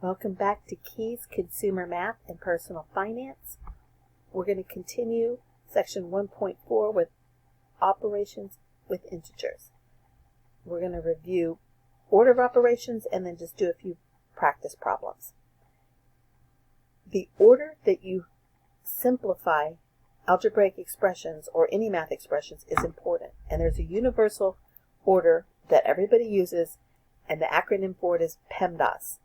Welcome back to Keys Consumer Math and Personal Finance. We're going to continue section 1.4 with operations with integers. We're going to review order of operations and then just do a few practice problems. The order that you simplify algebraic expressions or any math expressions is important, and there's a universal order that everybody uses, and the acronym for it is PEMDAS.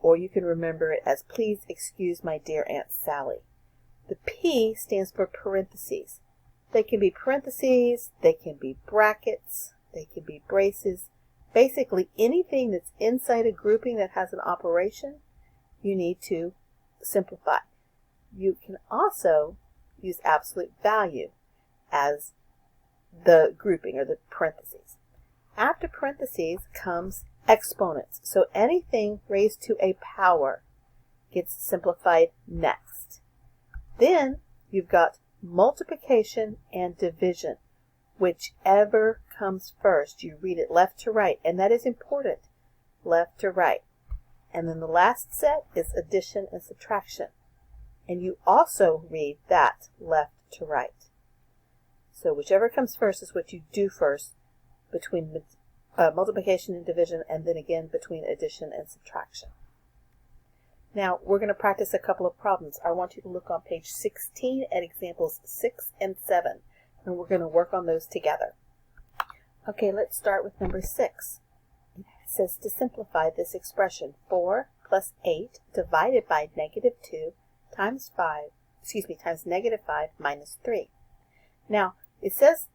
Or you can remember it as Please Excuse My Dear Aunt Sally. The P stands for parentheses. They can be parentheses, they can be brackets, they can be braces. Basically anything that's inside a grouping that has an operation, you need to simplify. You can also use absolute value as the grouping or the parentheses. After parentheses comes exponents. So anything raised to a power gets simplified next. Then you've got multiplication and division. Whichever comes first, you read it left to right, and that is important, left to right. And then the last set is addition and subtraction. And you also read that left to right. So whichever comes first is what you do first between multiplication and division, and then again between addition and subtraction. Now we're going to practice a couple of problems. I want you to look on page 16 at examples 6 and 7, and we're going to work on those together. Okay, let's start with number 6. It says to simplify this expression, 4 plus 8 divided by negative 2 times negative 5 minus 3. Now it says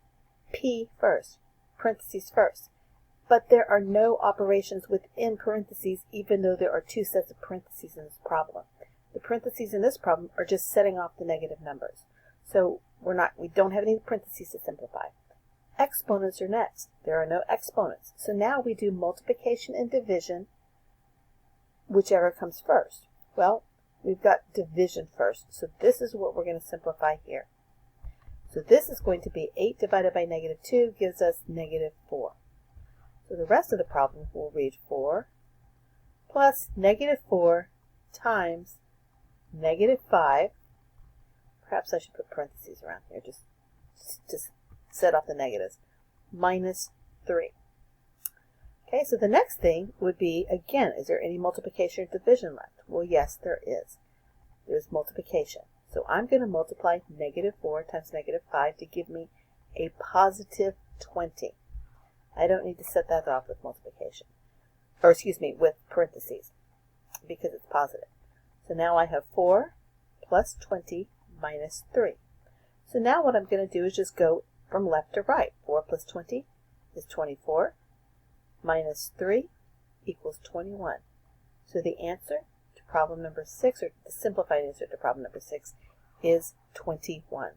P first, parentheses first. But there are no operations within parentheses, even though there are two sets of parentheses in this problem. The parentheses in this problem are just setting off the negative numbers. So we don't have any parentheses to simplify. Exponents are next. There are no exponents. So now we do multiplication and division, whichever comes first. Well, we've got division first. So this is what we're going to simplify here. So this is going to be 8 divided by negative 2 gives us negative 4. So the rest of the problem we'll read 4 plus negative 4 times negative 5. Perhaps I should put parentheses around here just to set off the negatives. Minus 3. Okay, so the next thing would be, again, is there any multiplication or division left? Well, yes, there is. There's multiplication. So I'm going to multiply negative 4 times negative 5 to give me a positive 20. I don't need to set that off with multiplication, with parentheses, because it's positive. So now I have 4 plus 20 minus 3. So now what I'm going to do is just go from left to right. 4 plus 20 is 24, minus 3 equals 21. So the answer to problem number 6, or the simplified answer to problem number 6, is 21.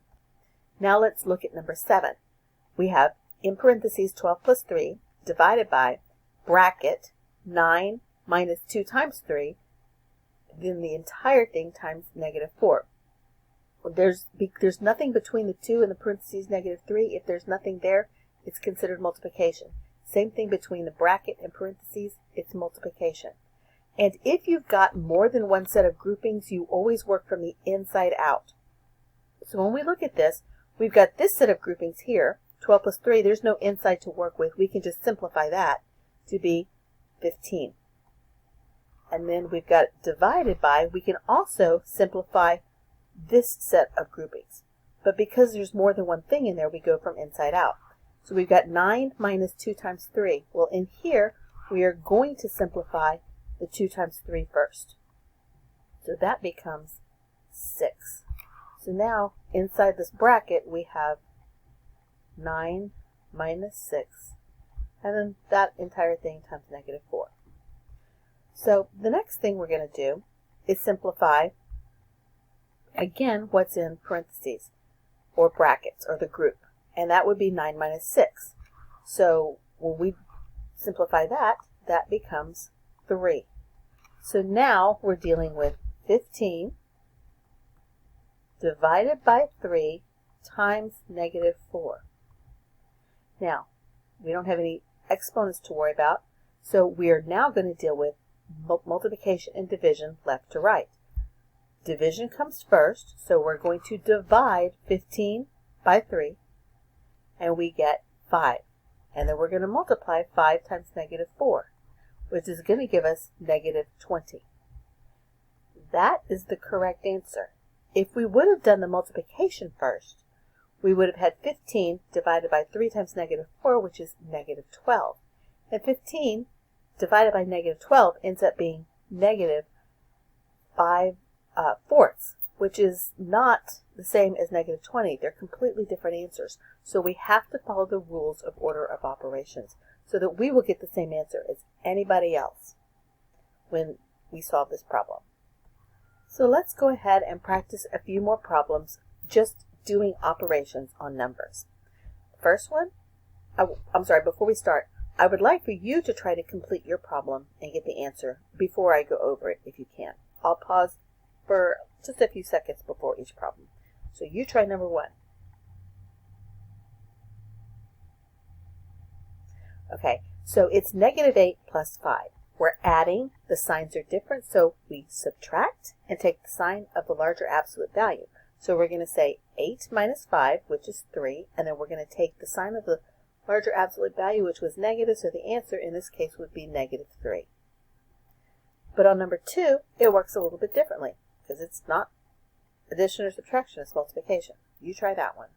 Now let's look at number 7. We have in parentheses 12 plus 3 divided by bracket 9 minus 2 times 3, then the entire thing times negative 4. There's nothing between the 2 and the parentheses negative 3. If there's nothing there, it's considered multiplication. Same thing between the bracket and parentheses, it's multiplication. And if you've got more than one set of groupings, you always work from the inside out. So when we look at this, we've got this set of groupings here, 12 plus 3, there's no inside to work with. We can just simplify that to be 15. And then we've got divided by, we can also simplify this set of groupings. But because there's more than one thing in there, we go from inside out. So we've got 9 minus 2 times 3. Well, in here, we are going to simplify the 2 times 3 first. So that becomes 6. So now, inside this bracket, we have 9 minus 6, and then that entire thing times negative 4. So the next thing we're going to do is simplify, again, what's in parentheses, or brackets, or the group, and that would be 9 minus 6. So when we simplify that, that becomes 3. So now we're dealing with 15 divided by 3 times negative 4. Now, we don't have any exponents to worry about, so we are now going to deal with multiplication and division left to right. Division comes first, so we're going to divide 15 by 3, and we get 5. And then we're going to multiply 5 times negative 4, which is going to give us negative 20. That is the correct answer. If we would have done the multiplication first, we would have had 15 divided by 3 times negative 4, which is negative 12. And 15 divided by negative 12 ends up being negative 5/4, which is not the same as negative 20. They're completely different answers. So we have to follow the rules of order of operations so that we will get the same answer as anybody else when we solve this problem. So let's go ahead and practice a few more problems just doing operations on numbers. First one, before we start, I would like for you to try to complete your problem and get the answer before I go over it if you can. I'll pause for just a few seconds before each problem. So you try number 1. Okay, so it's negative 8 plus 5. We're adding, the signs are different, so we subtract and take the sign of the larger absolute value. So we're going to say 8 minus 5, which is 3, and then we're going to take the sign of the larger absolute value, which was negative, so the answer in this case would be negative 3. But on number 2, it works a little bit differently, because it's not addition or subtraction, it's multiplication. You try that one.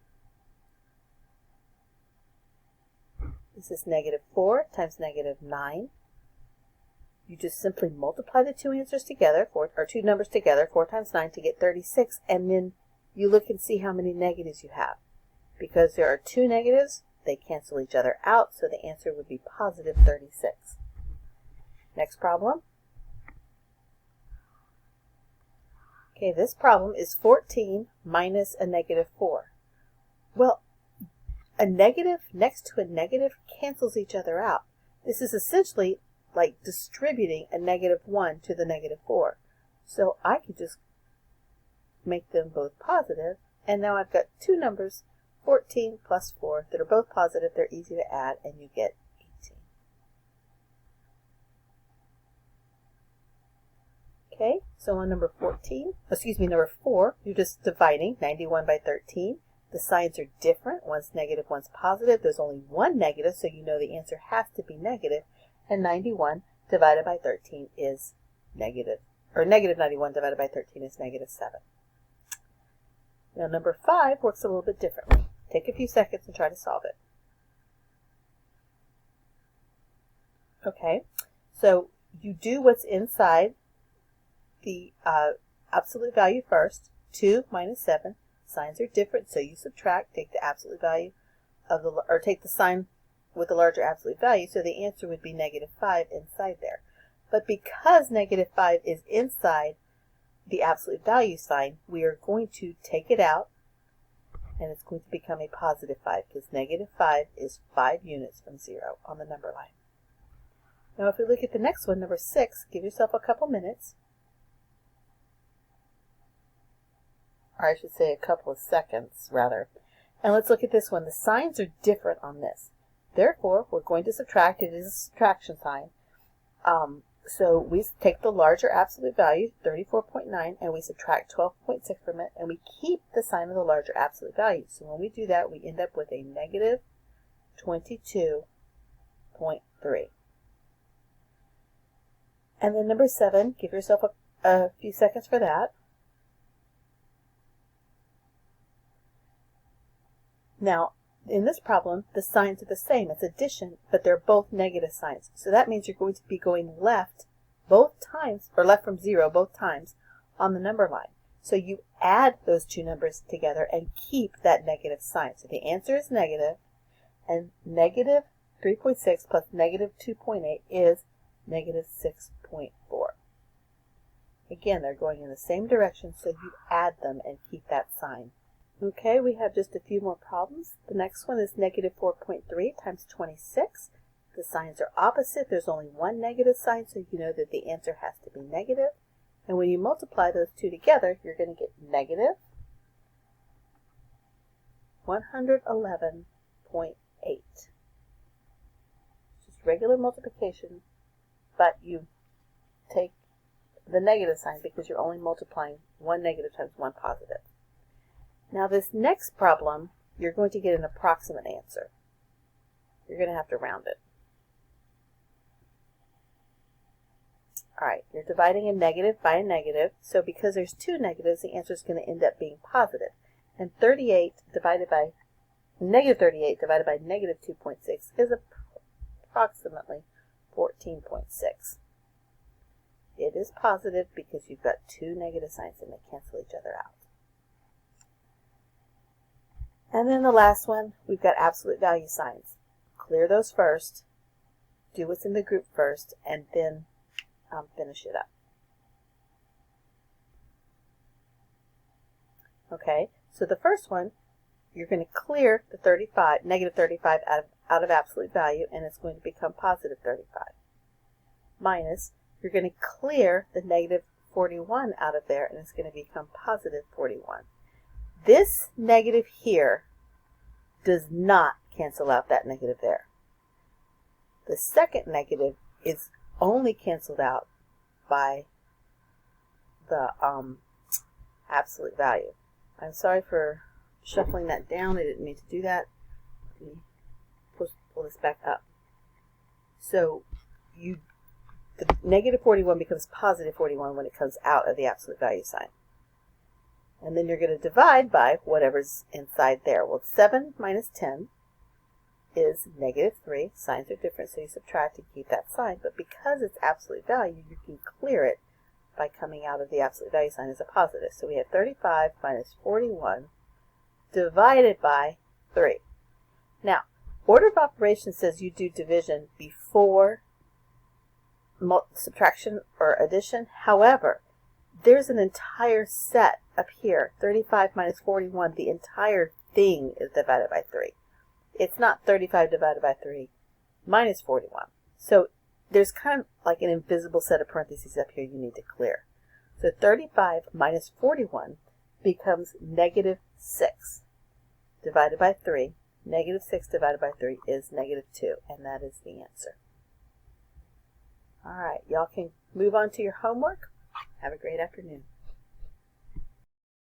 This is negative 4 times negative 9. You just simply multiply the two answers together, or two numbers together, 4 times 9 to get 36, and then you look and see how many negatives you have. Because there are two negatives, they cancel each other out, so the answer would be positive 36. Next problem. Okay, this problem is 14 minus a negative 4. Well, a negative next to a negative cancels each other out. This is essentially like distributing a negative 1 to the negative 4. So I could just make them both positive, and now I've got two numbers, 14 plus 4, that are both positive. They're easy to add, and you get 18. Okay, so on number 4, you're just dividing 91 by 13. The signs are different. One's negative, one's positive. There's only one negative, so you know the answer has to be negative. And 91 divided by 13 is negative 91 divided by 13 is negative 7. Now number 5 works a little bit differently. Take a few seconds and try to solve it. Okay, so you do what's inside the absolute value first. 2 minus 7. Signs are different, so you subtract, take the absolute value of the, or take the sign with the larger absolute value, so the answer would be negative 5 inside there. But because negative 5 is inside the absolute value sign, we are going to take it out, and it's going to become a positive 5, because negative 5 is 5 units from 0 on the number line. Now if we look at the next one, number 6, give yourself a couple minutes, or I should say a couple of seconds, rather. And let's look at this one. The signs are different on this. Therefore, we're going to subtract. It is a subtraction sign. So we take the larger absolute value, 34.9, and we subtract 12.6 from it, and we keep the sign of the larger absolute value. So when we do that, we end up with a negative 22.3. And then number 7, give yourself a few seconds for that. Now, in this problem, the signs are the same. It's addition, but they're both negative signs. So that means you're going to be going left both times, or left from 0 both times on the number line. So you add those two numbers together and keep that negative sign. So the answer is negative, and negative 3.6 plus negative 2.8 is negative 6.4. Again, they're going in the same direction, so you add them and keep that sign. Okay, we have just a few more problems. The next one is negative 4.3 times 26. The signs are opposite. There's only one negative sign, so you know that the answer has to be negative. And when you multiply those two together, you're going to get negative 111.8. Just regular multiplication, but you take the negative sign because you're only multiplying one negative times one positive. Now this next problem, you're going to get an approximate answer. You're going to have to round it. Alright, you're dividing a negative by a negative, so because there's two negatives, the answer is going to end up being positive. And negative 38 divided by negative 2.6 is approximately 14.6. It is positive because you've got two negative signs and they cancel each other out. And then the last one, we've got absolute value signs. Clear those first, do what's in the group first, and then finish it up. Okay, so the first one, you're going to clear the negative 35 out of absolute value, and it's going to become positive 35. Minus, you're going to clear the negative 41 out of there, and it's going to become positive 41. This negative here does not cancel out that negative there. The second negative is only canceled out by the absolute value. I'm sorry for shuffling that down. I didn't mean to do that. Let me pull this back up. So the negative 41 becomes positive 41 when it comes out of the absolute value sign. And then you're going to divide by whatever's inside there. Well, 7 minus 10 is negative 3. Signs are different, so you subtract to keep that sign. But because it's absolute value, you can clear it by coming out of the absolute value sign as a positive. So we have 35 minus 41 divided by 3. Now, order of operations says you do division before subtraction or addition. However, there's an entire set up here. 35 minus 41, the entire thing is divided by 3. It's not 35 divided by 3 minus 41. So there's kind of like an invisible set of parentheses up here you need to clear. So 35 minus 41 becomes negative 6 divided by 3. Negative 6 divided by 3 is negative 2, and that is the answer. All right, y'all can move on to your homework. Have a great afternoon.